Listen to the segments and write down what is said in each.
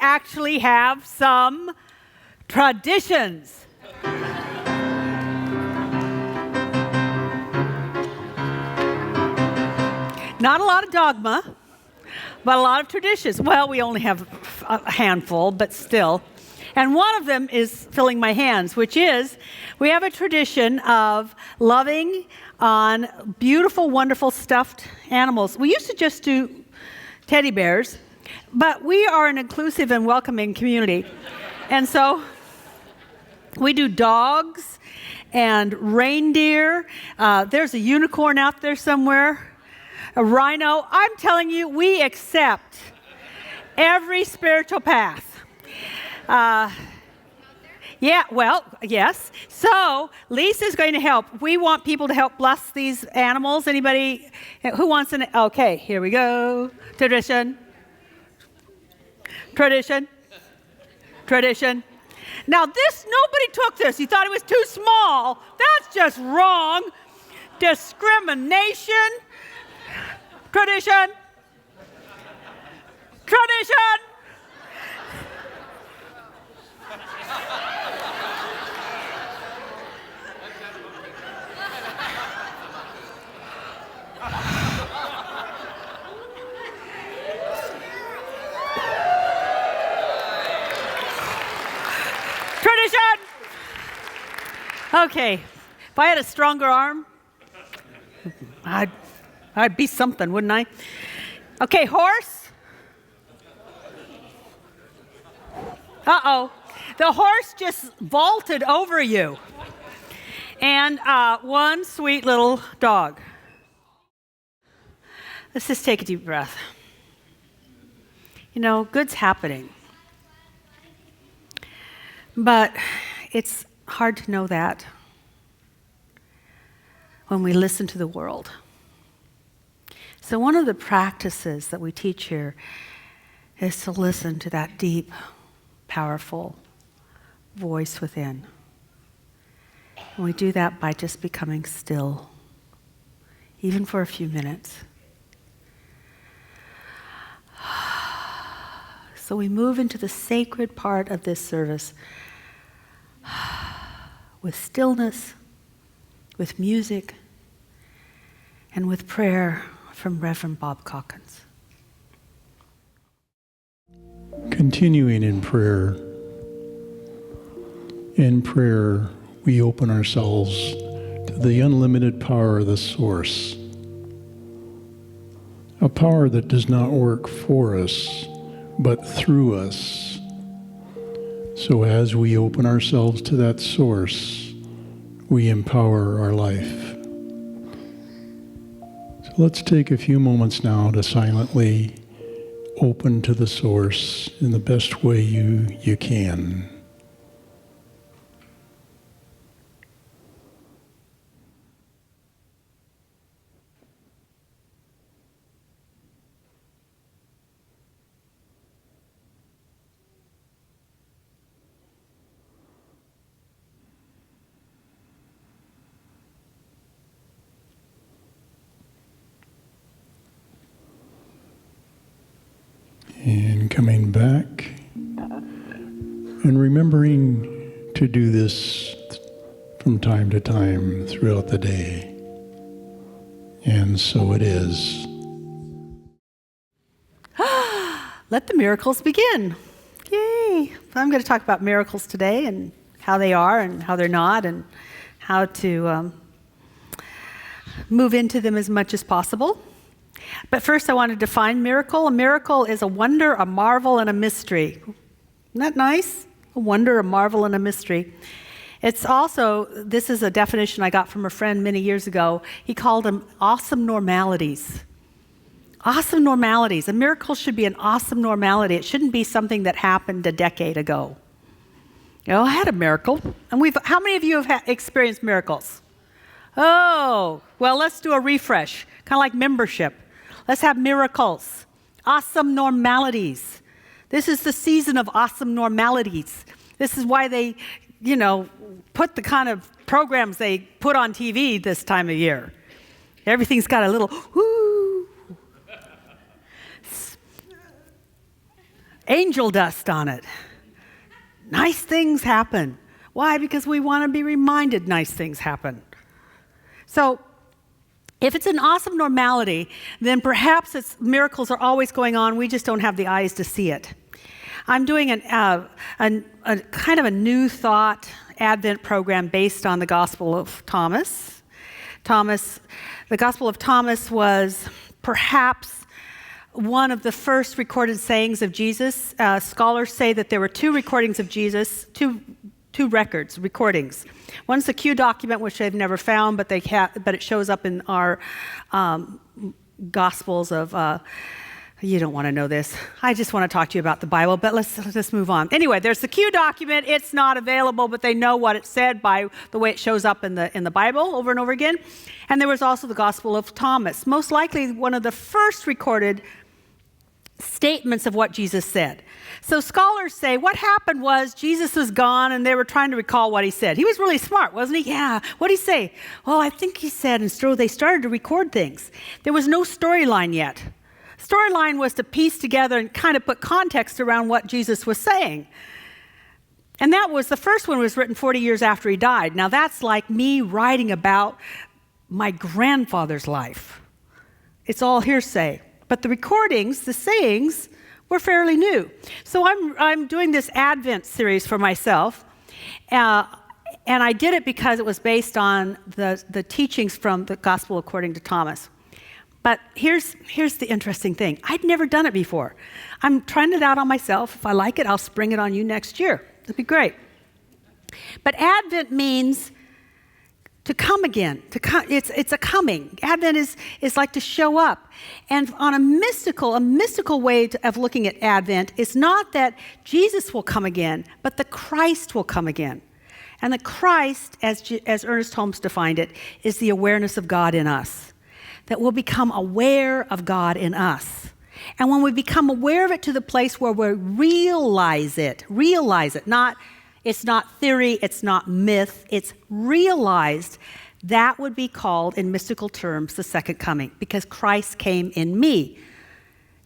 actually have some traditions. Not a lot of dogma, but a lot of traditions. Well, we only have a handful, but still. And one of them is filling my hands, which is we have a tradition of loving on beautiful, wonderful stuffed animals. We used to just do teddy bears, but we are an inclusive and welcoming community. And so we do dogs and reindeer. There's a unicorn out there somewhere. A rhino. I'm telling you, we accept every spiritual path. Yes. So Lisa's going to help. We want people to help bless these animals. Anybody who wants an? Okay, here we go. Tradition. Now nobody took this. You thought it was too small. That's just wrong. Discrimination. Tradition. Okay, if I had a stronger arm, I'd be something, wouldn't I? Okay, horse. Uh-oh. The horse just vaulted over you. And one sweet little dog. Let's just take a deep breath. You know, good's happening. But it's hard to know that when we listen to the world. So one of the practices that we teach here is to listen to that deep, powerful voice within. And we do that by just becoming still, even for a few minutes. So we move into the sacred part of this service with stillness, with music, and with prayer from Reverend Bob Calkins. Continuing in prayer, we open ourselves to the unlimited power of the Source, a power that does not work for us, but through us. So as we open ourselves to that Source, we empower our life. So let's take a few moments now to silently open to the Source in the best way you can. And coming back and remembering to do this from time to time throughout the day. And so it is. Let the miracles begin. Yay! I'm going to talk about miracles today and how they are and how they're not and how to move into them as much as possible. But first I want to define miracle. A miracle is a wonder, a marvel, and a mystery. Isn't that nice? A wonder, a marvel, and a mystery. It's also, this is a definition I got from a friend many years ago. He called them awesome normalities. Awesome normalities. A miracle should be an awesome normality. It shouldn't be something that happened a decade ago. You know, I had a miracle. And how many of you have experienced miracles? Oh, well, let's do a refresh, kind of like membership. Let's have miracles, awesome normalities. This is the season of awesome normalities. This is why they, put the kind of programs they put on TV this time of year. Everything's got a little, whoo. angel dust on it. Nice things happen. Why? Because we want to be reminded nice things happen. So if it's an awesome normality, then perhaps miracles are always going on. We just don't have the eyes to see it. I'm doing a kind of a new thought Advent program based on the Gospel of Thomas. The Gospel of Thomas was perhaps one of the first recorded sayings of Jesus. Scholars say that there were two recordings of Jesus, two recordings. One's the Q document, which they've never found, but it shows up in our Gospels of. You don't want to know this. I just want to talk to you about the Bible, but let's move on. Anyway, there's the Q document. It's not available, but they know what it said by the way it shows up in the Bible over and over again. And there was also the Gospel of Thomas, most likely one of the first recorded statements of what Jesus said. So scholars say what happened was Jesus was gone and they were trying to recall what he said. He was really smart, wasn't he? Yeah. What did he say? Well, I think he said, and so they started to record things. There was no storyline yet. Storyline was to piece together and kind of put context around what Jesus was saying. And that was, the first one was written 40 years after he died. Now that's like me writing about my grandfather's life. It's all hearsay. But the recordings, the sayings, were fairly new. So I'm doing this Advent series for myself. And I did it because it was based on the teachings from the Gospel according to Thomas. But here's the interesting thing. I'd never done it before. I'm trying it out on myself. If I like it, I'll spring it on you next year. It'd be great. But Advent means to come again. It's a coming. Advent is like to show up. And on a mystical way of looking at Advent is not that Jesus will come again, but the Christ will come again. And the Christ, as Ernest Holmes defined it, is the awareness of God in us. That we'll become aware of God in us. And when we become aware of it to the place where we realize it, it's not theory, it's not myth, it's realized, that would be called, in mystical terms, the second coming, because Christ came in me,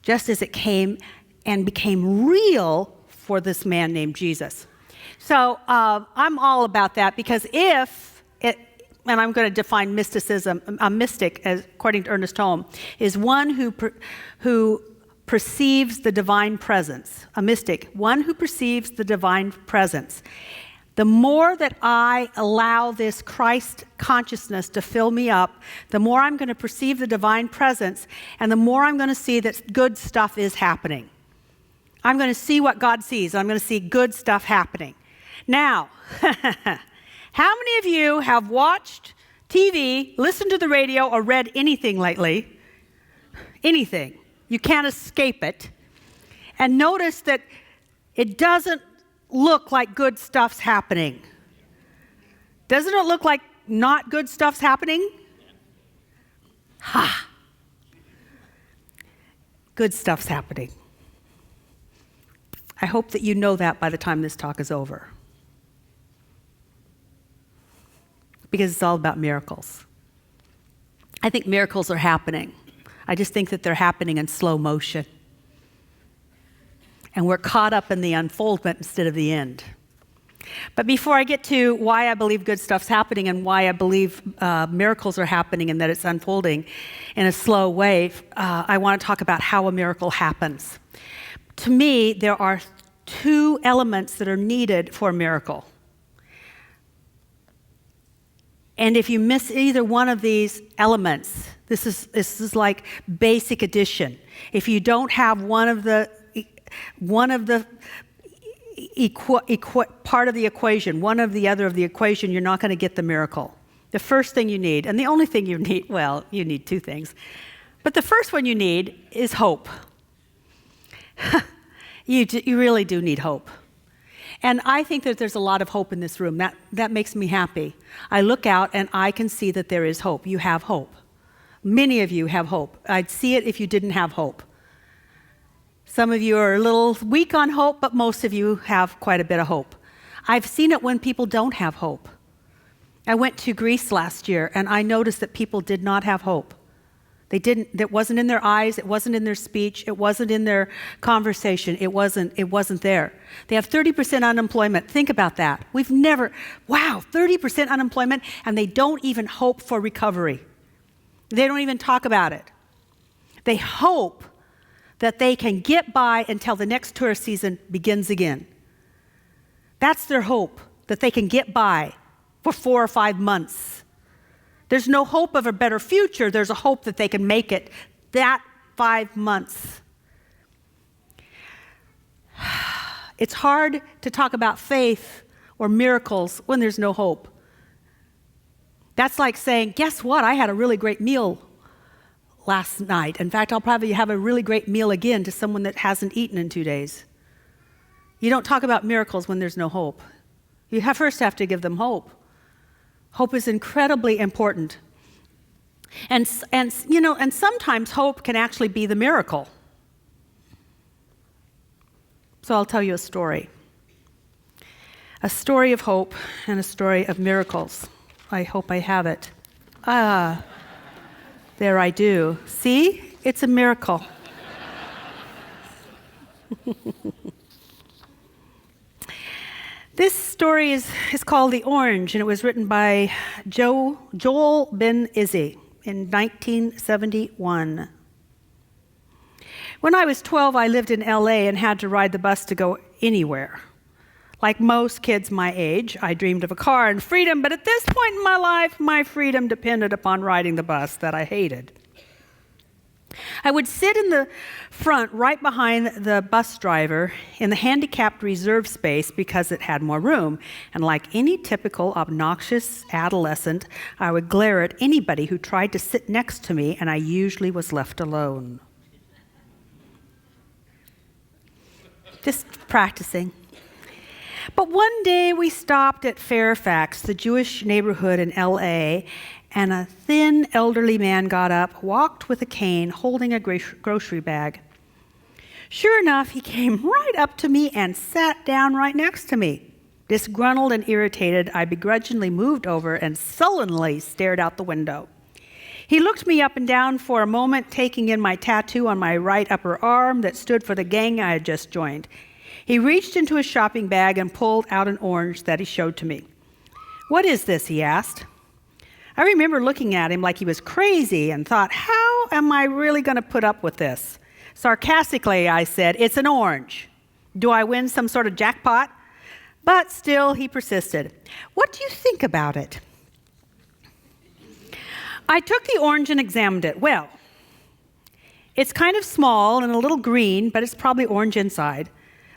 just as it came and became real for this man named Jesus. So I'm all about that, because and I'm going to define mysticism. A mystic, according to Ernest Holmes, is one who perceives the divine presence. A mystic, one who perceives the divine presence. The more that I allow this Christ consciousness to fill me up, the more I'm going to perceive the divine presence, and the more I'm going to see that good stuff is happening. I'm going to see what God sees. I'm going to see good stuff happening. Now, how many of you have watched TV, listened to the radio, or read anything lately? Anything. You can't escape it. And notice that it doesn't look like good stuff's happening. Doesn't it look like not good stuff's happening? Ha! Good stuff's happening. I hope that you know that by the time this talk is over. Because it's all about miracles. I think miracles are happening. I just think that they're happening in slow motion. And we're caught up in the unfoldment instead of the end. But before I get to why I believe good stuff's happening and why I believe miracles are happening and that it's unfolding in a slow way, I want to talk about how a miracle happens. To me, there are two elements that are needed for a miracle. And if you miss either one of these elements, this is like basic addition. If you don't have one of the part of the equation, one of the other of the equation, you're not going to get the miracle. The first thing you need, and the only thing you need, well, you need two things, but the first one you need is hope. You really do need hope. And I think that there's a lot of hope in this room. That makes me happy. I look out and I can see that there is hope. You have hope. Many of you have hope. I'd see it if you didn't have hope. Some of you are a little weak on hope, but most of you have quite a bit of hope. I've seen it when people don't have hope. I went to Greece last year and I noticed that people did not have hope. It wasn't in their eyes, it wasn't in their speech, it wasn't in their conversation, it wasn't there. They have 30% unemployment. Think about that. 30% unemployment, and they don't even hope for recovery. They don't even talk about it. They hope that they can get by until the next tourist season begins again. That's their hope, that they can get by for 4 or 5 months. There's no hope of a better future. There's a hope that they can make it that 5 months. It's hard to talk about faith or miracles when there's no hope. That's like saying, guess what? I had a really great meal last night. In fact, I'll probably have a really great meal again to someone that hasn't eaten in 2 days. You don't talk about miracles when there's no hope. You first have to give them hope. Hope is incredibly important. And sometimes hope can actually be the miracle. So I'll tell you a story. A story of hope and a story of miracles. I hope I have it. There I do. See? It's a miracle. This story is called The Orange, and it was written by Joel Ben Izzy in 1971. When I was 12, I lived in LA and had to ride the bus to go anywhere. Like most kids my age, I dreamed of a car and freedom, but at this point in my life, my freedom depended upon riding the bus that I hated. I would sit in the front right behind the bus driver in the handicapped reserve space because it had more room. And like any typical obnoxious adolescent, I would glare at anybody who tried to sit next to me, and I usually was left alone. Just practicing. But one day we stopped at Fairfax, the Jewish neighborhood in LA, and a thin, elderly man got up, walked with a cane, holding a grocery bag. Sure enough, he came right up to me and sat down right next to me. Disgruntled and irritated, I begrudgingly moved over and sullenly stared out the window. He looked me up and down for a moment, taking in my tattoo on my right upper arm that stood for the gang I had just joined. He reached into his shopping bag and pulled out an orange that he showed to me. "What is this?" he asked. I remember looking at him like he was crazy and thought, how am I really going to put up with this? Sarcastically, I said, "It's an orange. Do I win some sort of jackpot?" But still, he persisted. "What do you think about it?" I took the orange and examined it. Well, it's kind of small and a little green, but it's probably orange inside.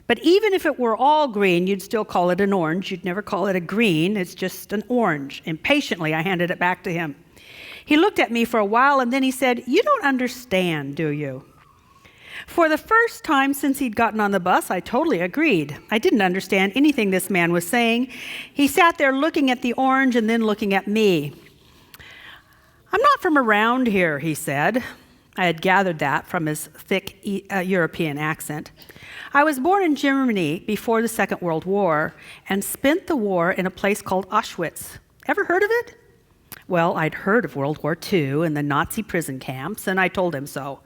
But even if it were all green, you'd still call it an orange. You'd never call it a green. It's just an orange. Impatiently, I handed it back to him. He looked at me for a while, and then he said, "You don't understand, do you?" For the first time since he'd gotten on the bus, I totally agreed. I didn't understand anything this man was saying. He sat there looking at the orange and then looking at me. "I'm not from around here," he said. I had gathered that from his thick European accent. "I was born in Germany before the Second World War and spent the war in a place called Auschwitz. Ever heard of it?" Well, I'd heard of World War II and the Nazi prison camps, and I told him so.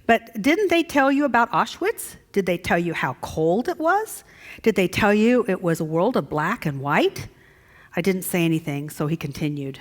"But didn't they tell you about Auschwitz? Did they tell you how cold it was? Did they tell you it was a world of black and white?" I didn't say anything, so he continued.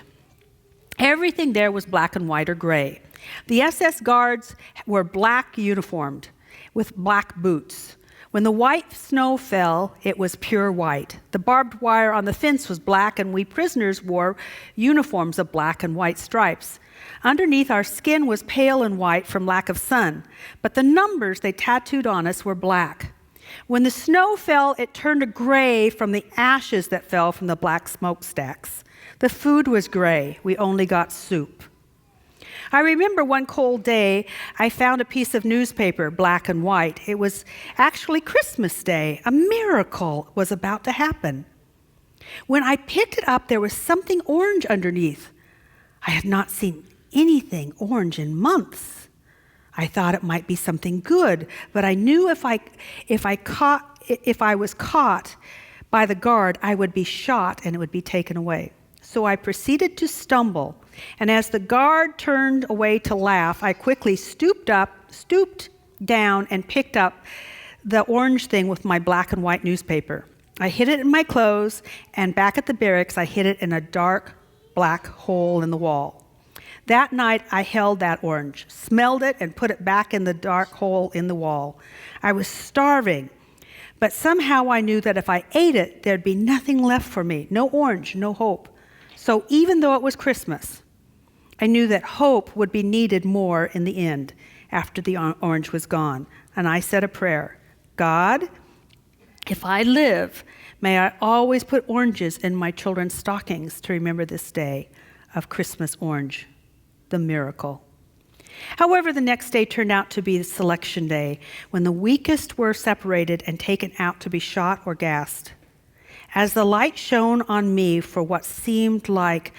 "Everything there was black and white or gray. The SS guards were black uniformed with black boots. When the white snow fell, it was pure white. The barbed wire on the fence was black, and we prisoners wore uniforms of black and white stripes. Underneath, our skin was pale and white from lack of sun, but the numbers they tattooed on us were black. When the snow fell, it turned to gray from the ashes that fell from the black smokestacks. The food was gray. We only got soup. I remember one cold day, I found a piece of newspaper, black and white. It was actually Christmas Day. A miracle was about to happen. When I picked it up, there was something orange underneath. I had not seen anything orange in months. I thought it might be something good, but I knew if I was caught by the guard, I would be shot and it would be taken away. So I proceeded to stumble And as the guard turned away to laugh, I quickly stooped down and picked up the orange thing with my black and white newspaper. I hid it in my clothes, and back at the barracks, I hid it in a dark black hole in the wall. That night, I held that orange, smelled it, and put it back in the dark hole in the wall. I was starving, but somehow I knew that if I ate it, there'd be nothing left for me. No orange, no hope. So even though it was Christmas, I knew that hope would be needed more in the end after the orange was gone. And I said a prayer. God, if I live, may I always put oranges in my children's stockings to remember this day of Christmas orange, the miracle. However, the next day turned out to be the selection day, when the weakest were separated and taken out to be shot or gassed. As the light shone on me for what seemed like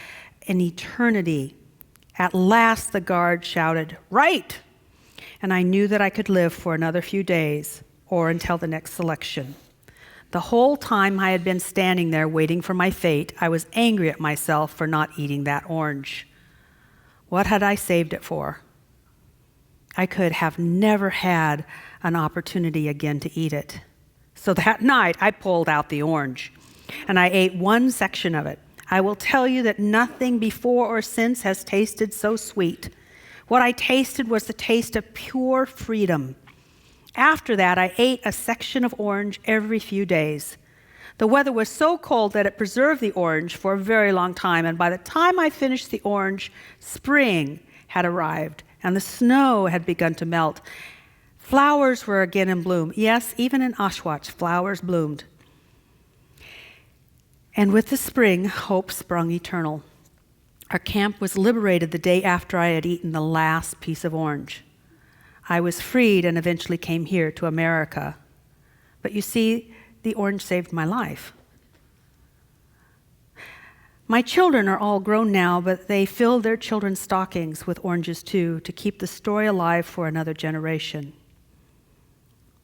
an eternity, at last the guard shouted, "Right!" And I knew that I could live for another few days or until the next selection. The whole time I had been standing there waiting for my fate, I was angry at myself for not eating that orange. What had I saved it for? I could have never had an opportunity again to eat it. So that night, I pulled out the orange, and I ate one section of it. I will tell you that nothing before or since has tasted so sweet. What I tasted was the taste of pure freedom. After that, I ate a section of orange every few days. The weather was so cold that it preserved the orange for a very long time, and by the time I finished the orange, spring had arrived, and the snow had begun to melt. Flowers were again in bloom. Yes, even in Auschwitz, flowers bloomed. And with the spring, hope sprung eternal. Our camp was liberated the day after I had eaten the last piece of orange. I was freed and eventually came here to America. But you see, the orange saved my life. My children are all grown now, but they fill their children's stockings with oranges too, to keep the story alive for another generation.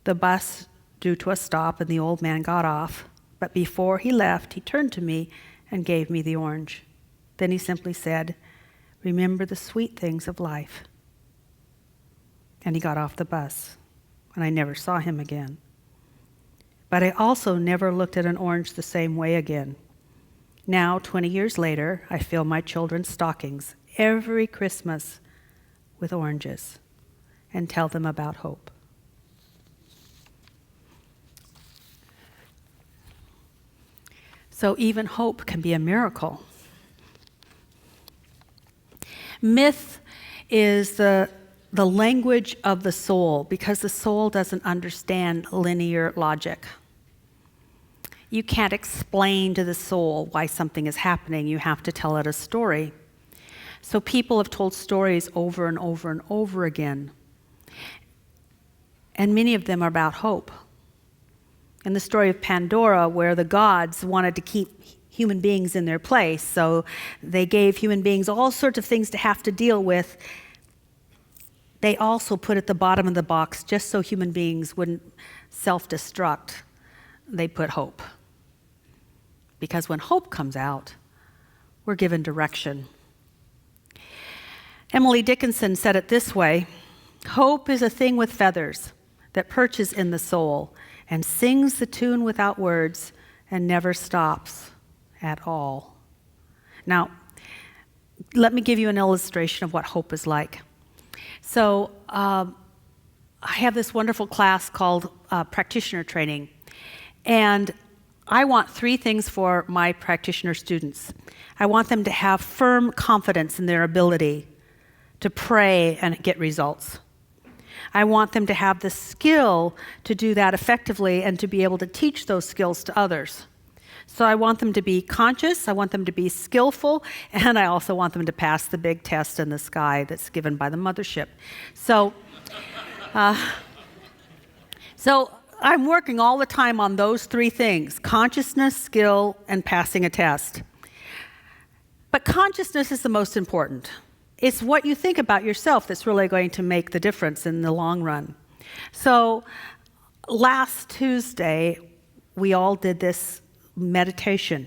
The bus drew to a stop and the old man got off, but before he left, he turned to me and gave me the orange. Then he simply said, "Remember the sweet things of life." And he got off the bus, and I never saw him again. But I also never looked at an orange the same way again. Now, 20 years later, I fill my children's stockings every Christmas with oranges and tell them about hope. So even hope can be a miracle. Myth is the language of the soul, because the soul doesn't understand linear logic. You can't explain to the soul why something is happening. You have to tell it a story. So people have told stories over and over and over again. And many of them are about hope. In the story of Pandora, where the gods wanted to keep human beings in their place, so they gave human beings all sorts of things to have to deal with. They also put at the bottom of the box, just so human beings wouldn't self-destruct, they put hope. Because when hope comes out, we're given direction. Emily Dickinson said it this way: "Hope is a thing with feathers that perches in the soul and sings the tune without words and never stops at all." Now, let me give you an illustration of what hope is like. So I have this wonderful class called practitioner training, and I want 3 things for my practitioner students. I want them to have firm confidence in their ability to pray and get results. I want them to have the skill to do that effectively and to be able to teach those skills to others. So I want them to be conscious, I want them to be skillful, and I also want them to pass the big test in the sky that's given by the mothership. So I'm working all the time on those 3 things: consciousness, skill, and passing a test. But consciousness is the most important. It's what you think about yourself that's really going to make the difference in the long run. So last Tuesday, we all did this meditation.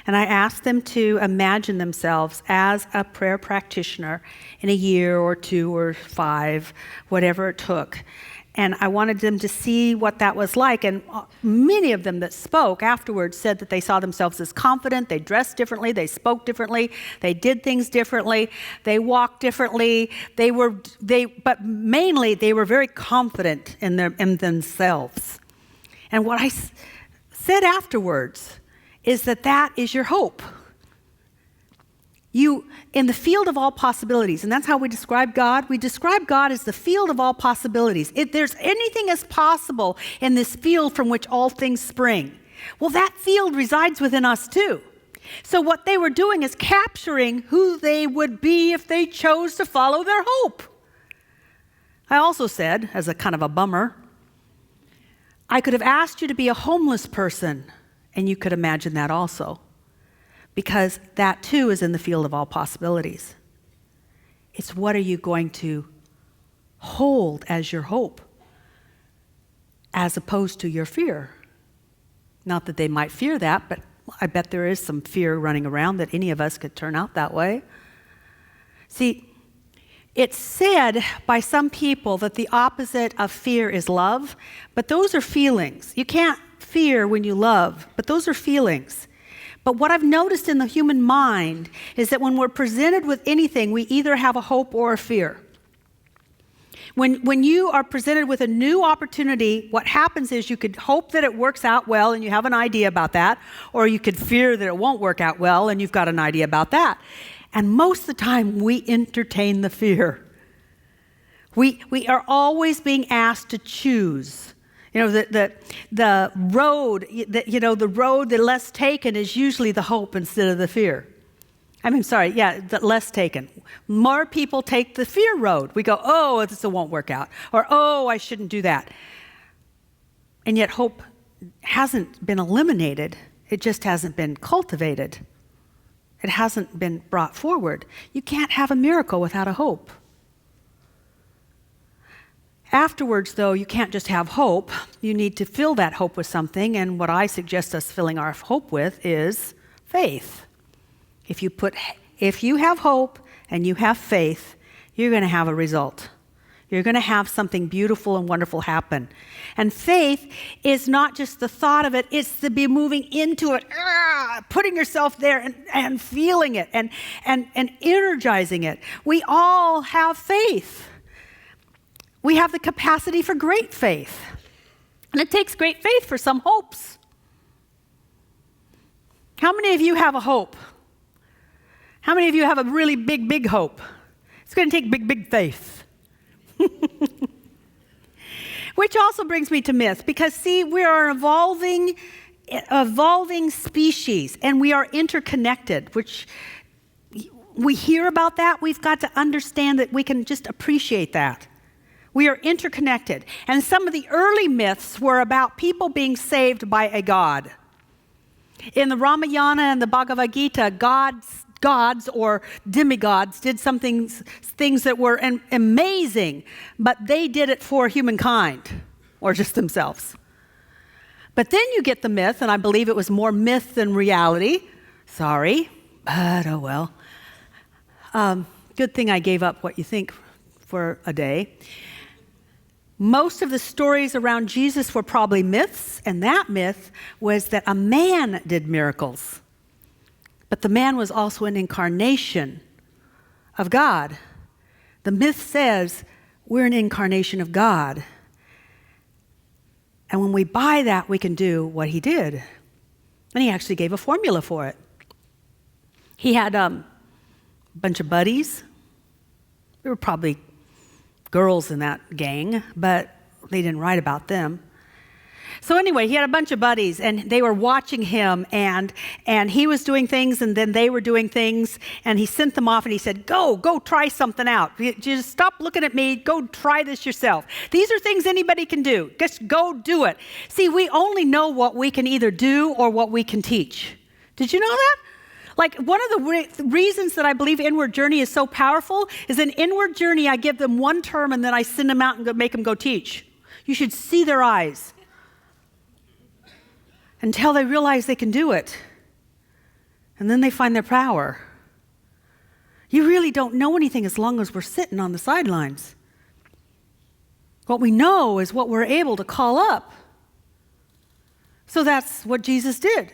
And I asked them to imagine themselves as a prayer practitioner in a year or 2 or 5, whatever it took. And I wanted them to see what that was like. And many of them that spoke afterwards said that they saw themselves as confident, they dressed differently, they spoke differently, they did things differently, they walked differently, but mainly they were very confident in themselves. And what I said afterwards is that is your hope. You, in the field of all possibilities, and that's how we describe God. We describe God as the field of all possibilities. If there's anything as possible in this field from which all things spring, well, that field resides within us too. So what they were doing is capturing who they would be if they chose to follow their hope. I also said, as a kind of a bummer, I could have asked you to be a homeless person, and you could imagine that also. Because that too is in the field of all possibilities. It's what are you going to hold as your hope as opposed to your fear. Not that they might fear that, but I bet there is some fear running around that any of us could turn out that way. See, it's said by some people that the opposite of fear is love, but those are feelings. You can't fear when you love, but those are feelings. But what I've noticed in the human mind is that when we're presented with anything, we either have a hope or a fear. When you are presented with a new opportunity, what happens is you could hope that it works out well and you have an idea about that, or you could fear that it won't work out well and you've got an idea about that. And most of the time, we entertain the fear. We are always being asked to choose. You know, the road, the road that less taken is usually the hope instead of the fear. The less taken. More people take the fear road. We go, oh, this won't work out. Or, oh, I shouldn't do that. And yet hope hasn't been eliminated. It just hasn't been cultivated. It hasn't been brought forward. You can't have a miracle without a hope. Afterwards, though, you can't just have hope. You need to fill that hope with something, and what I suggest us filling our hope with is faith. If you have hope and you have faith, you're going to have a result. You're going to have something beautiful and wonderful happen. And faith is not just the thought of it, it's to be moving into it, putting yourself there and feeling it and energizing it. We all have faith. We have the capacity for great faith. And it takes great faith for some hopes. How many of you have a hope? How many of you have a really big, big hope? It's going to take big, big faith. Which also brings me to myth, because see, we are an evolving species, and we are interconnected, which we hear about that. We've got to understand that we can just appreciate that. We are interconnected. And some of the early myths were about people being saved by a god. In the Ramayana and the Bhagavad Gita, gods or demigods did things that were amazing, but they did it for humankind or just themselves. But then you get the myth, and I believe it was more myth than reality. Sorry, but oh well. Good thing I gave up what you think for a day. Most of the stories around Jesus were probably myths, and that myth was that a man did miracles. But the man was also an incarnation of God. The myth says we're an incarnation of God. And when we buy that, we can do what he did. And he actually gave a formula for it. He had a bunch of buddies. There were probably girls in that gang, but they didn't write about them. So anyway, he had a bunch of buddies, and they were watching him, and he was doing things, and then they were doing things, and he sent them off, and he said, go try something out. Just stop looking at me. Go try this yourself. These are things anybody can do. Just go do it. See, we only know what we can either do or what we can teach. Did you know that? Like, one of the reasons that I believe Inward Journey is so powerful is in Inward Journey, I give them one term and then I send them out and make them go teach. You should see their eyes until they realize they can do it. And then they find their power. You really don't know anything as long as we're sitting on the sidelines. What we know is what we're able to call up. So that's what Jesus did.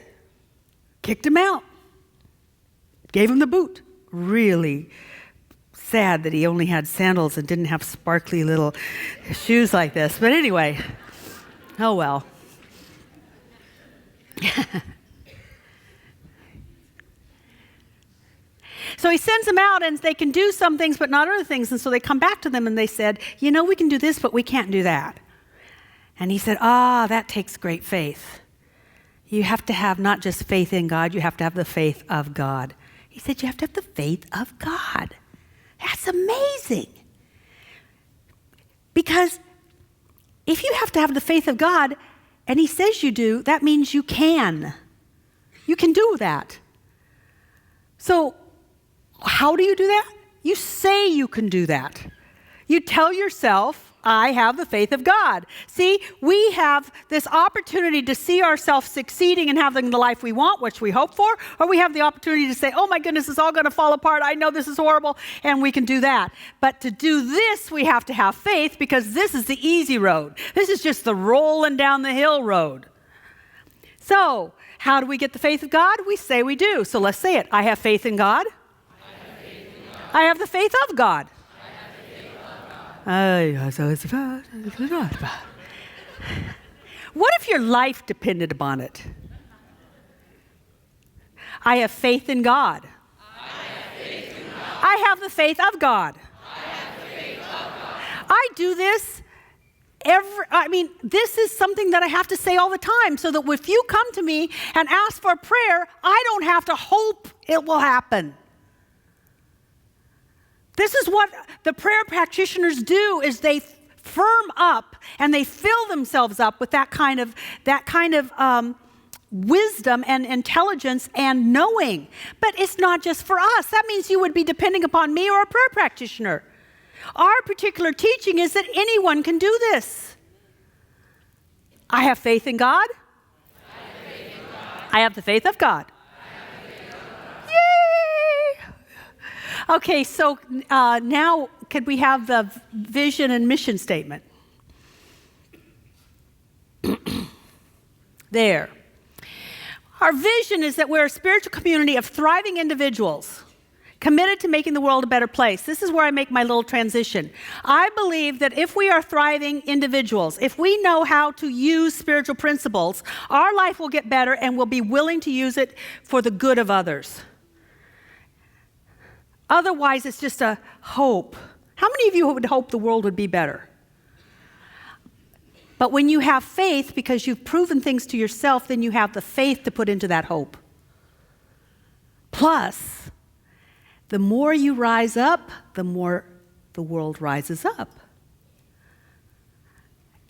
Kicked him out. Gave him the boot. Really sad that he only had sandals and didn't have sparkly little shoes like this. But anyway, oh well. So he sends them out, and they can do some things but not other things. And so they come back to them and they said, we can do this, but we can't do that. And he said, that takes great faith. You have to have not just faith in God, you have to have the faith of God. He said, you have to have the faith of God. That's amazing. Because if you have to have the faith of God, and he says you do, that means you can. You can do that. So how do you do that? You say you can do that. You tell yourself, I have the faith of God. See, we have this opportunity to see ourselves succeeding and having the life we want, which we hope for, or we have the opportunity to say, oh my goodness, it's all going to fall apart. I know this is horrible, and we can do that. But to do this, we have to have faith, because this is the easy road. This is just the rolling down the hill road. So, how do we get the faith of God? We say we do. So let's say it. I have faith in God. I have the faith of God. What if your life depended upon it? I have faith in God. I have the faith of God. I do this this is something that I have to say all the time, so that if you come to me and ask for prayer, I don't have to hope it will happen. This is what the prayer practitioners do, is they firm up and they fill themselves up with that kind of wisdom and intelligence and knowing. But it's not just for us. That means you would be depending upon me or a prayer practitioner. Our particular teaching is that anyone can do this. I have faith in God. I have the faith of God. Yay! Okay, so now could we have the vision and mission statement? There. Our vision is that we're a spiritual community of thriving individuals committed to making the world a better place. This is where I make my little transition. I believe that if we are thriving individuals, if we know how to use spiritual principles, our life will get better and we'll be willing to use it for the good of others. Otherwise, it's just a hope. How many of you would hope the world would be better? But when you have faith, because you've proven things to yourself, then you have the faith to put into that hope. Plus, the more you rise up, the more the world rises up.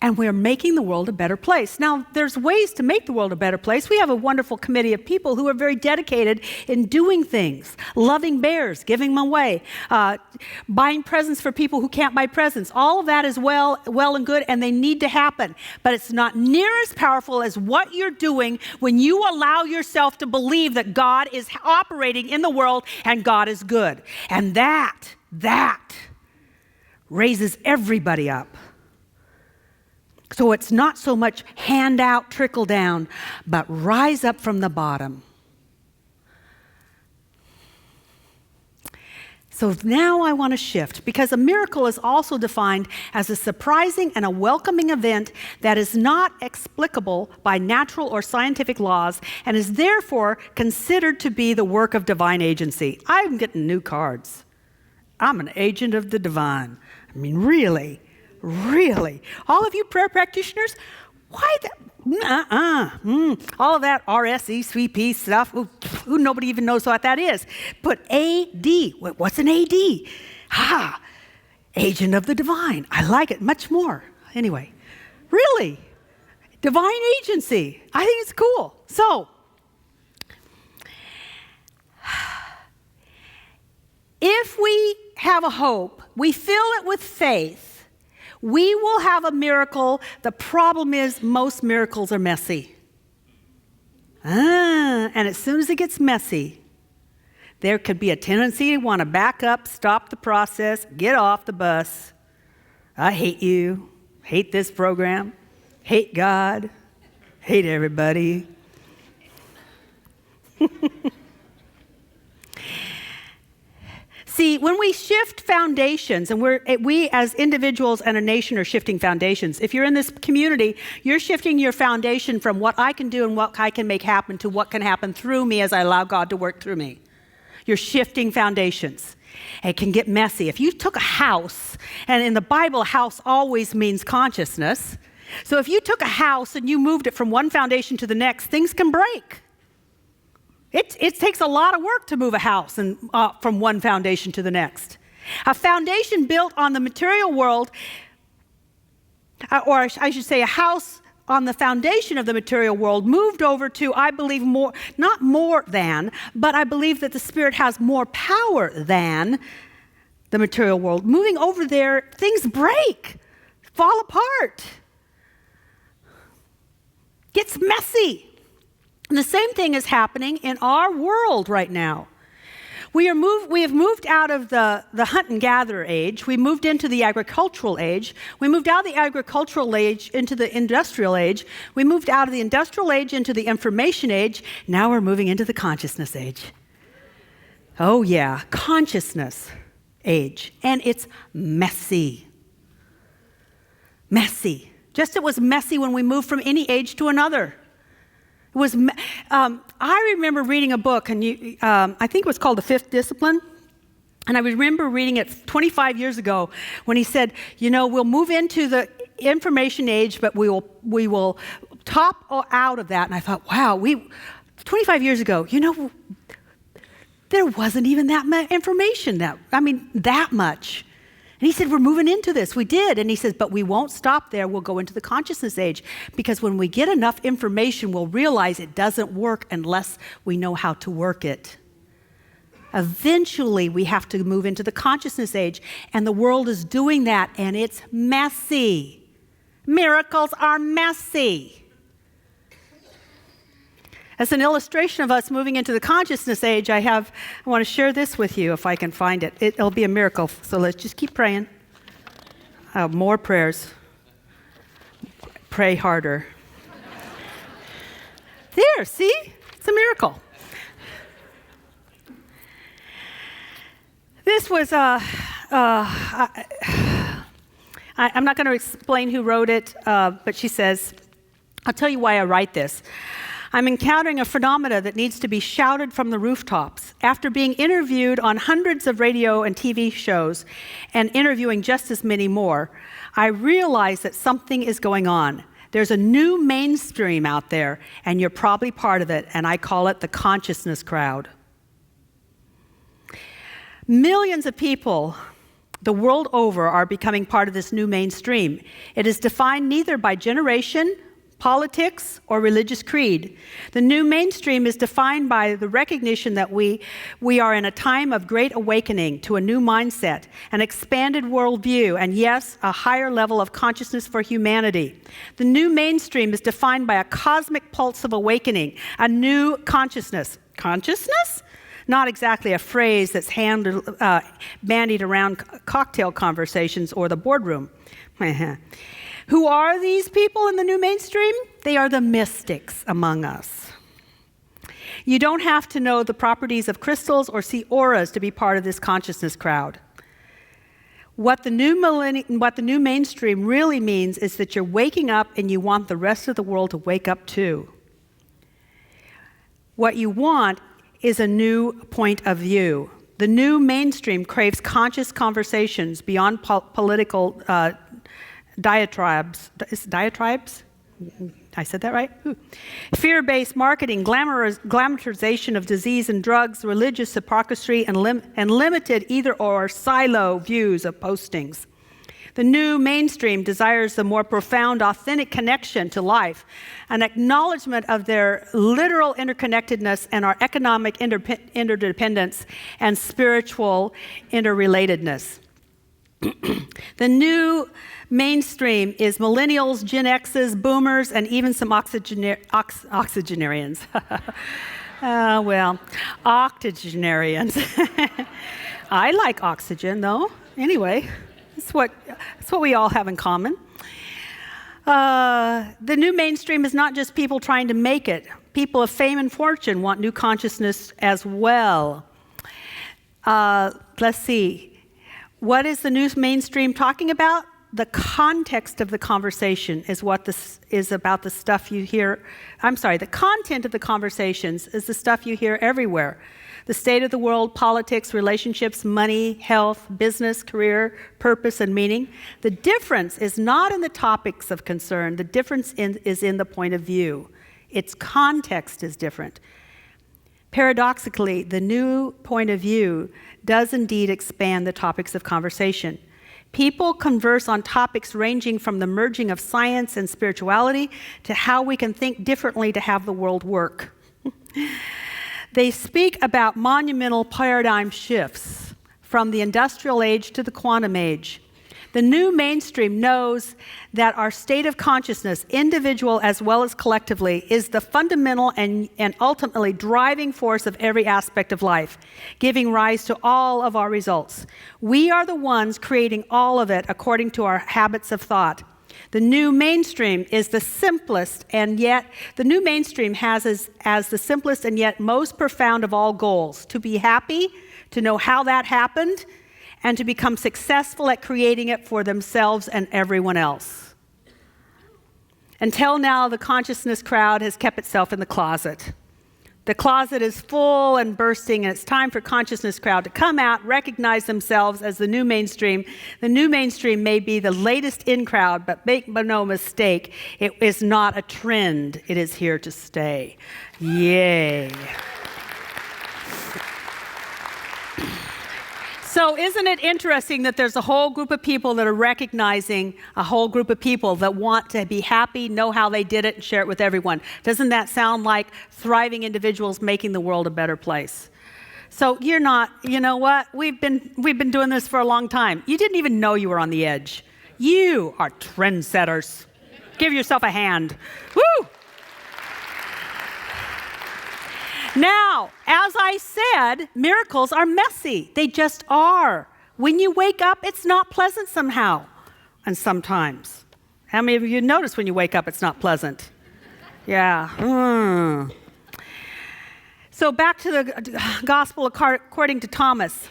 And we're making the world a better place. Now, there's ways to make the world a better place. We have a wonderful committee of people who are very dedicated in doing things, loving bears, giving them away, buying presents for people who can't buy presents. All of that is well and good, and they need to happen. But it's not near as powerful as what you're doing when you allow yourself to believe that God is operating in the world and God is good. And that raises everybody up. So it's not so much hand out, trickle down, but rise up from the bottom. So now I want to shift, because a miracle is also defined as a surprising and a welcoming event that is not explicable by natural or scientific laws and is therefore considered to be the work of divine agency. I'm getting new cards. I'm an agent of the divine. I mean, really. Really? All of you prayer practitioners, why that? All of that RSECP stuff, who nobody even knows what that is. But AD, what's an AD? Agent of the divine. I like it much more. Anyway, really, divine agency. I think it's cool. So, if we have a hope, we fill it with faith, we will have a miracle. The problem is most miracles are messy. And as soon as it gets messy, there could be a tendency to want to back up, stop the process, get off the bus. I hate you, hate this program, hate God, hate everybody. See, when we shift foundations, and we as individuals and a nation are shifting foundations. If you're in this community, you're shifting your foundation from what I can do and what I can make happen to what can happen through me as I allow God to work through me. You're shifting foundations. It can get messy. If you took a house, and in the Bible, house always means consciousness. So if you took a house and you moved it from one foundation to the next, things can break. It takes a lot of work to move a house from one foundation to the next. A foundation built on the material world, or I should say a house on the foundation of the material world, moved over to, I believe, more, not more than, but I believe that the Spirit has more power than the material world. Moving over there, things break, fall apart, gets messy. And the same thing is happening in our world right now. We have moved out of the hunt and gather age. We moved into the agricultural age. We moved out of the agricultural age into the industrial age. We moved out of the industrial age into the information age. Now we're moving into the consciousness age. Oh yeah, consciousness age. And it's messy. Messy. Just it was messy when we moved from any age to another. It was. I remember reading a book, and I think it was called The Fifth Discipline. And I remember reading it 25 years ago when he said, we'll move into the information age, but we will top out of that. And I thought, wow, 25 years ago, there wasn't even that much information. That much. And he said, we're moving into this. We did. And he says, but we won't stop there. We'll go into the consciousness age. Because when we get enough information, we'll realize it doesn't work unless we know how to work it. Eventually, we have to move into the consciousness age. And the world is doing that, and it's messy. Miracles are messy. As an illustration of us moving into the consciousness age, I want to share this with you if I can find it. It'll be a miracle, so let's just keep praying. More prayers. Pray harder. There, see? It's a miracle. This was, I'm not going to explain who wrote it, but she says, I'll tell you why I write this. I'm encountering a phenomena that needs to be shouted from the rooftops. After being interviewed on hundreds of radio and TV shows and interviewing just as many more, I realize that something is going on. There's a new mainstream out there, and you're probably part of it, and I call it the consciousness crowd. Millions of people the world over are becoming part of this new mainstream. It is defined neither by generation, politics, or religious creed. The new mainstream is defined by the recognition that we are in a time of great awakening to a new mindset, an expanded worldview, and yes, a higher level of consciousness for humanity. The new mainstream is defined by a cosmic pulse of awakening, a new consciousness. Consciousness? Not exactly a phrase that's bandied around cocktail conversations or the boardroom. Who are these people in the new mainstream? They are the mystics among us. You don't have to know the properties of crystals or see auras to be part of this consciousness crowd. What the new mainstream really means is that you're waking up and you want the rest of the world to wake up too. What you want is a new point of view. The new mainstream craves conscious conversations beyond political diatribes. Diatribes? I said that right? Fear-based marketing, glamorization of disease and drugs, religious hypocrisy, and limited either-or silo views of postings. The new mainstream desires the more profound, authentic connection to life, an acknowledgement of their literal interconnectedness and our economic interdependence and spiritual interrelatedness. The new mainstream is millennials, Gen X's, boomers, and even some octogenarians. Octogenarians. I like oxygen, though. Anyway, that's what we all have in common. The new mainstream is not just people trying to make it. People of fame and fortune want new consciousness as well. Let's see. What is the new mainstream talking about? The context of the conversation is what this is about, the stuff you hear. The content of the conversations is the stuff you hear everywhere. The state of the world, politics, relationships, money, health, business, career, purpose, and meaning. The difference is not in the topics of concern. The difference is in the point of view. Its context is different. Paradoxically, the new point of view does indeed expand the topics of conversation. People converse on topics ranging from the merging of science and spirituality to how we can think differently to have the world work. They speak about monumental paradigm shifts from the industrial age to the quantum age. The new mainstream knows that our state of consciousness, individual as well as collectively, is the fundamental and ultimately driving force of every aspect of life, giving rise to all of our results. We are the ones creating all of it according to our habits of thought. The new mainstream is the simplest, and yet the new mainstream has as the simplest and yet most profound of all goals: to be happy, to know how that happened, and to become successful at creating it for themselves and everyone else. Until now, the consciousness crowd has kept itself in the closet. The closet is full and bursting, and it's time for consciousness crowd to come out, recognize themselves as the new mainstream. The new mainstream may be the latest in crowd, but make no mistake, it is not a trend. It is here to stay. Yay. So isn't it interesting that there's a whole group of people that are recognizing a whole group of people that want to be happy, know how they did it, and share it with everyone? Doesn't that sound like thriving individuals making the world a better place? So you know what? We've been doing this for a long time. You didn't even know you were on the edge. You are trendsetters. Give yourself a hand. Woo! Now, as I said, miracles are messy. They just are. When you wake up, it's not pleasant somehow, and sometimes. How many of you notice when you wake up it's not pleasant? Yeah. So back to the gospel according to Thomas.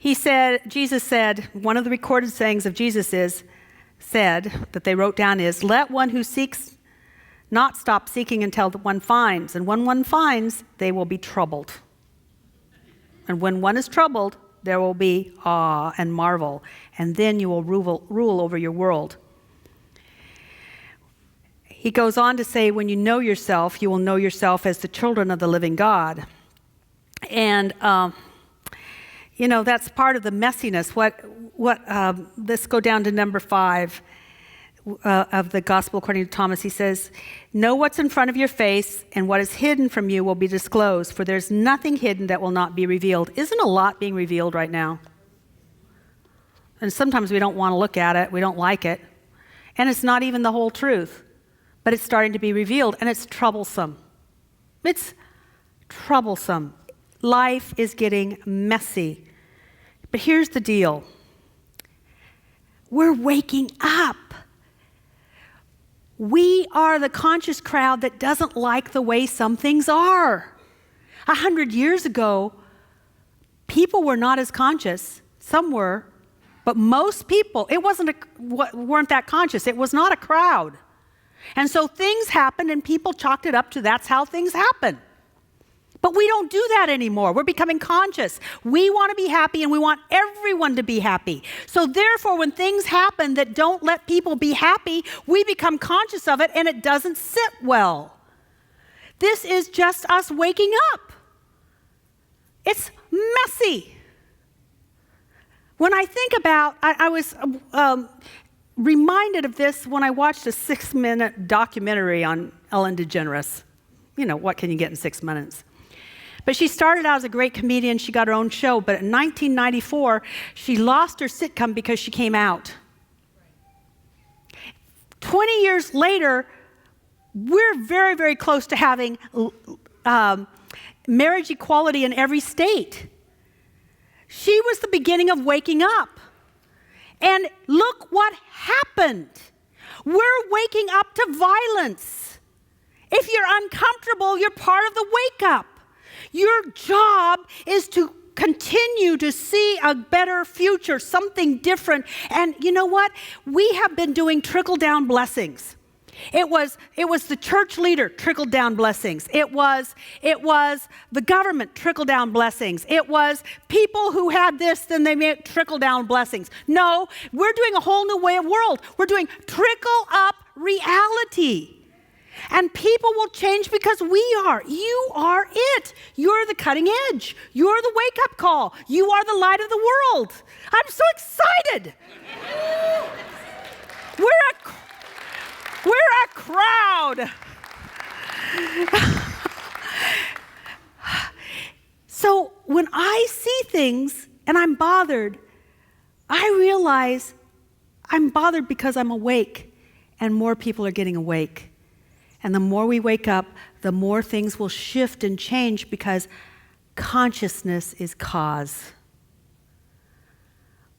Jesus said, one of the recorded sayings of Jesus said that they wrote down is, let one who seeks not stop seeking until one finds. And when one finds, they will be troubled. And when one is troubled, there will be awe and marvel. And then you will rule over your world. He goes on to say, when you know yourself, you will know yourself as the children of the living God. And, that's part of the messiness. Let's go down to number 5. Of the gospel according to Thomas. He says, know what's in front of your face, and what is hidden from you will be disclosed, for there's nothing hidden that will not be revealed. Isn't a lot being revealed right now? And sometimes we don't want to look at it, we don't like it, and it's not even the whole truth, but it's starting to be revealed, and it's troublesome. It's troublesome. Life is getting messy. But here's the deal. We're waking up. We are the conscious crowd that doesn't like the way some things are. 100 years ago, people were not as conscious. Some were, but most people, weren't that conscious. It was not a crowd. And so things happened and people chalked it up to that's how things happen. But we don't do that anymore. We're becoming conscious. We want to be happy and we want everyone to be happy. So therefore, when things happen that don't let people be happy, we become conscious of it and it doesn't sit well. This is just us waking up. It's messy. When I think about, I was reminded of this when I watched a 6-minute documentary on Ellen DeGeneres. What can you get in 6 minutes? But she started out as a great comedian. She got her own show. But in 1994, she lost her sitcom because she came out. 20 years later, we're very, very close to having marriage equality in every state. She was the beginning of waking up. And look what happened. We're waking up to violence. If you're uncomfortable, you're part of the wake up. Your job is to continue to see a better future, something different. And you know what? We have been doing trickle-down blessings. It was the church leader, trickle-down blessings. It was the government, trickle-down blessings. It was people who had this, then they made trickle-down blessings. No, we're doing a whole new way of world. We're doing trickle-up reality. And people will change because we are. You are it. You're the cutting edge. You're the wake-up call. You are the light of the world. I'm so excited. We're a crowd. So when I see things and I'm bothered, I realize I'm bothered because I'm awake and more people are getting awake. And the more we wake up, the more things will shift and change because consciousness is cause.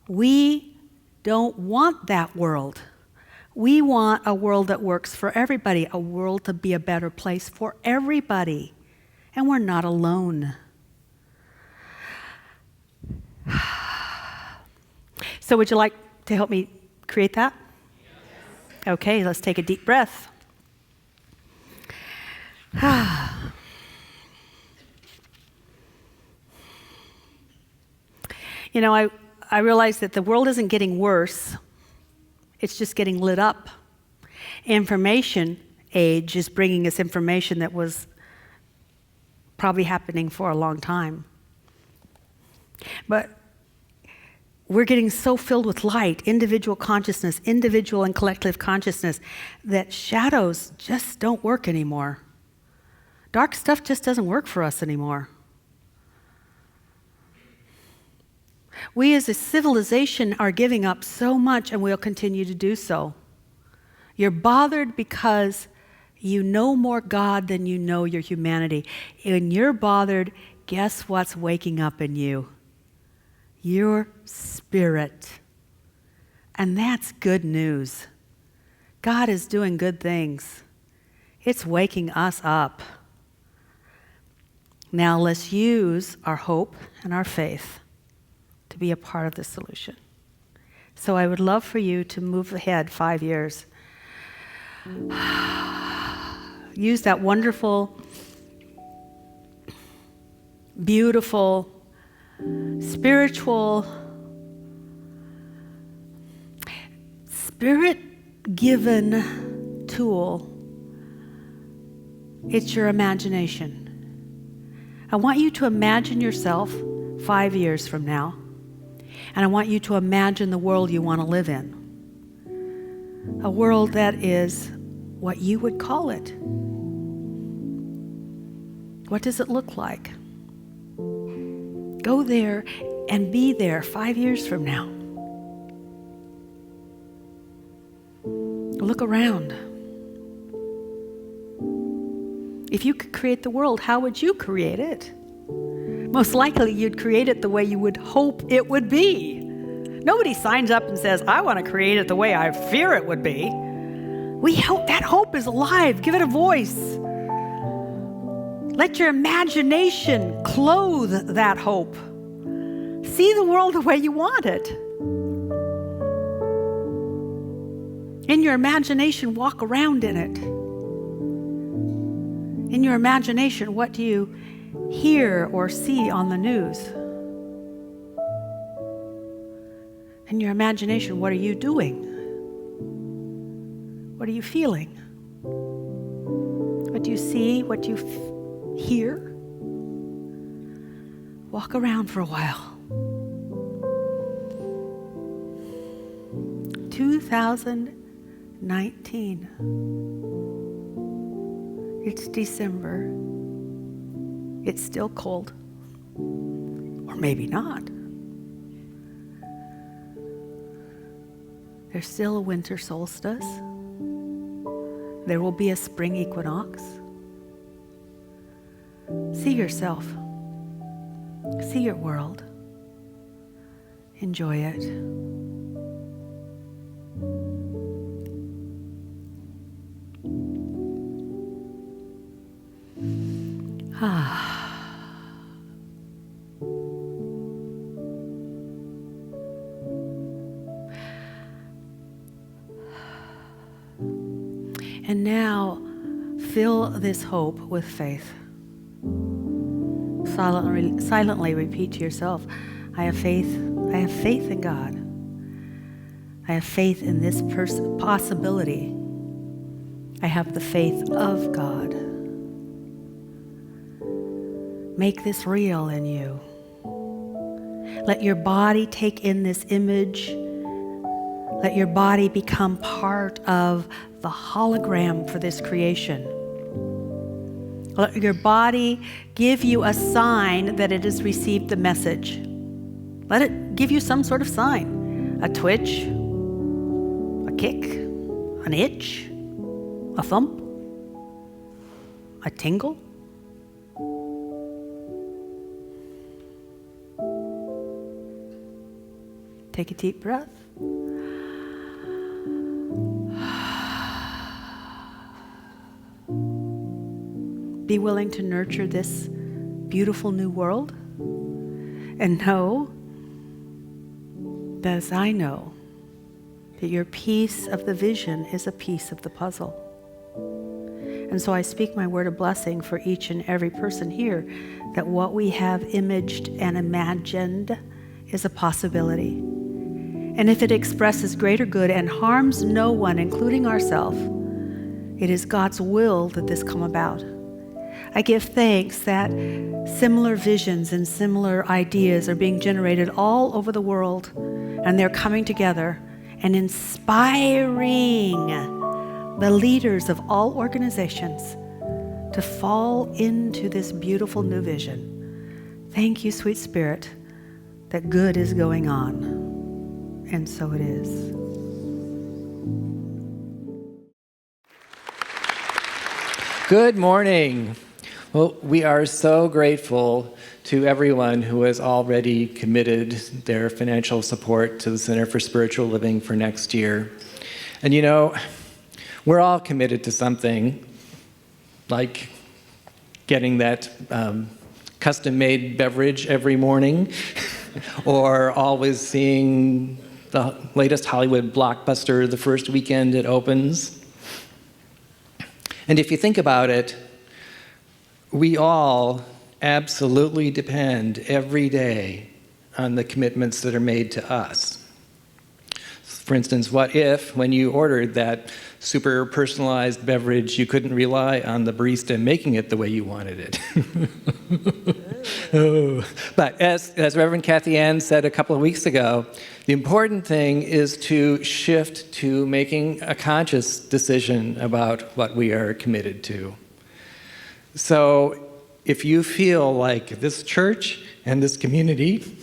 We don't want that world. We want a world that works for everybody, a world to be a better place for everybody. And we're not alone. So would you like to help me create that? Okay, let's take a deep breath. You know, I realize that the world isn't getting worse. It's just getting lit up. Information age is bringing us information that was probably happening for a long time. But we're getting so filled with light, individual consciousness, individual and collective consciousness, that shadows just don't work anymore. Dark stuff just doesn't work for us anymore. We as a civilization are giving up so much, and we'll continue to do so. You're bothered because you know more God than you know your humanity. When you're bothered, guess what's waking up in you? Your spirit. And that's good news. God is doing good things. It's waking us up. Now let's use our hope and our faith to be a part of the solution. So I would love for you to move ahead 5 years. Use that wonderful, beautiful, spiritual, spirit-given tool. It's your imagination. I want you to imagine yourself 5 years from now, and I want you to imagine the world you want to live in. A world that is what you would call it. What does it look like? Go there and be there 5 years from now. Look around. If you could create the world, how would you create it? Most likely you'd create it the way you would hope it would be. Nobody signs up and says, I want to create it the way I fear it would be. We hope that hope is alive. Give it a voice. Let your imagination clothe that hope. See the world the way you want it. In your imagination, walk around in it. In your imagination, what do you hear or see on the news? In your imagination, what are you doing? What are you feeling? What do you see? What do you hear? Walk around for a while. 2019. It's December. It's still cold. Or maybe not. There's still a winter solstice. There will be a spring equinox. See yourself. See your world. Enjoy it. And now, fill this hope with faith. Silently repeat to yourself, I have faith in God. I have faith in this possibility. I have the faith of God. Make this real in you. Let your body take in this image. Let your body become part of the hologram for this creation. Let your body give you a sign that it has received the message. Let it give you some sort of sign. A twitch, a kick, an itch, a thump, a tingle. Take a deep breath. Be willing to nurture this beautiful new world and know that as I know that your piece of the vision is a piece of the puzzle. And so I speak my word of blessing for each and every person here that what we have imaged and imagined is a possibility. And if it expresses greater good and harms no one, including ourselves, it is God's will that this come about. I give thanks that similar visions and similar ideas are being generated all over the world, and they're coming together and inspiring the leaders of all organizations to fall into this beautiful new vision. Thank you, sweet Spirit, that good is going on, and so it is. Good morning. Well, we are so grateful to everyone who has already committed their financial support to the Center for Spiritual Living for next year. And you know, we're all committed to something, like getting that custom-made beverage every morning, or always seeing the latest Hollywood blockbuster the first weekend it opens. And if you think about it, we all absolutely depend every day on the commitments that are made to us. For instance, what if, when you ordered that super personalized beverage, you couldn't rely on the barista making it the way you wanted it? Oh. But as Reverend Kathianne said a couple of weeks ago, the important thing is to shift to making a conscious decision about what we are committed to. So if you feel like this church and this community,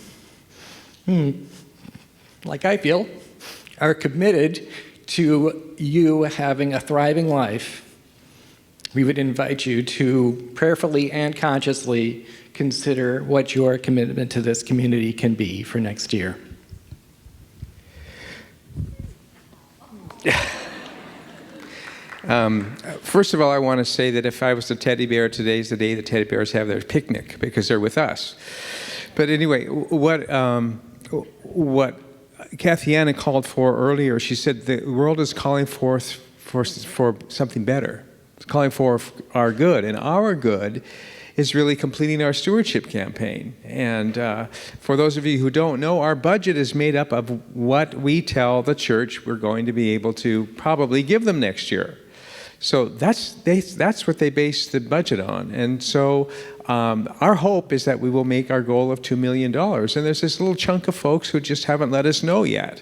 like I feel, are committed to you having a thriving life, we would invite you to prayerfully and consciously consider what your commitment to this community can be for next year. First of all, I want to say that if I was a teddy bear, today's the day the teddy bears have their picnic because they're with us. But anyway, what Kathianne called for earlier, she said the world is calling for something better. It's calling for our good, and our good is really completing our stewardship campaign. And for those of you who don't know, our budget is made up of what we tell the church we're going to be able to probably give them next year. So that's what they base the budget on. And so our hope is that we will make our goal of $2 million. And there's this little chunk of folks who just haven't let us know yet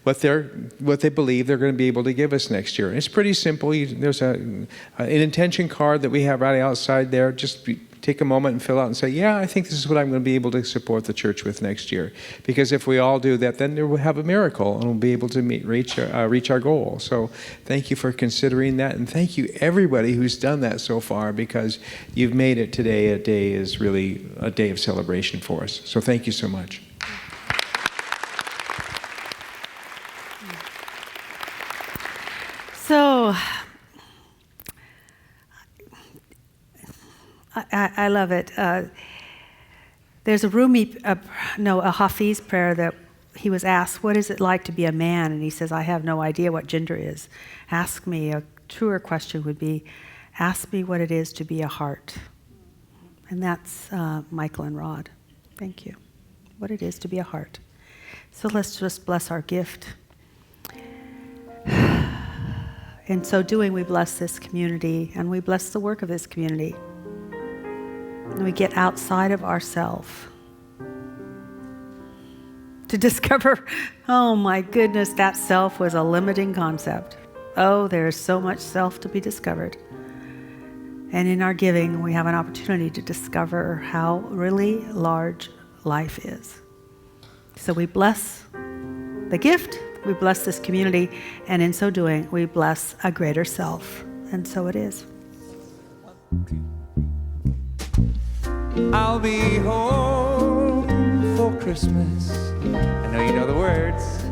what they believe they're going to be able to give us next year. And it's pretty simple. There's an intention card that we have right outside there. Just take a moment and fill out and say, yeah, I think this is what I'm going to be able to support the church with next year. Because if we all do that, then we'll have a miracle and we'll be able to reach our goal. So thank you for considering that, and thank you everybody who's done that so far, because you've made it today is really a day of celebration for us. So thank you so much. So, I love it. There's a Hafiz prayer that he was asked, what is it like to be a man? And he says, I have no idea what gender is. Ask me, a truer question would be, ask me what it is to be a heart. And that's Michael and Rod. Thank you. What it is to be a heart. So let's just bless our gift. In so doing, we bless this community, and we bless the work of this community. And we get outside of ourselves to discover, oh my goodness, that self was a limiting concept. Oh, there is so much self to be discovered. And in our giving, we have an opportunity to discover how really large life is. So we bless the gift, we bless this community, and in so doing, we bless a greater self. And so it is. I'll be home for Christmas. I know you know the words.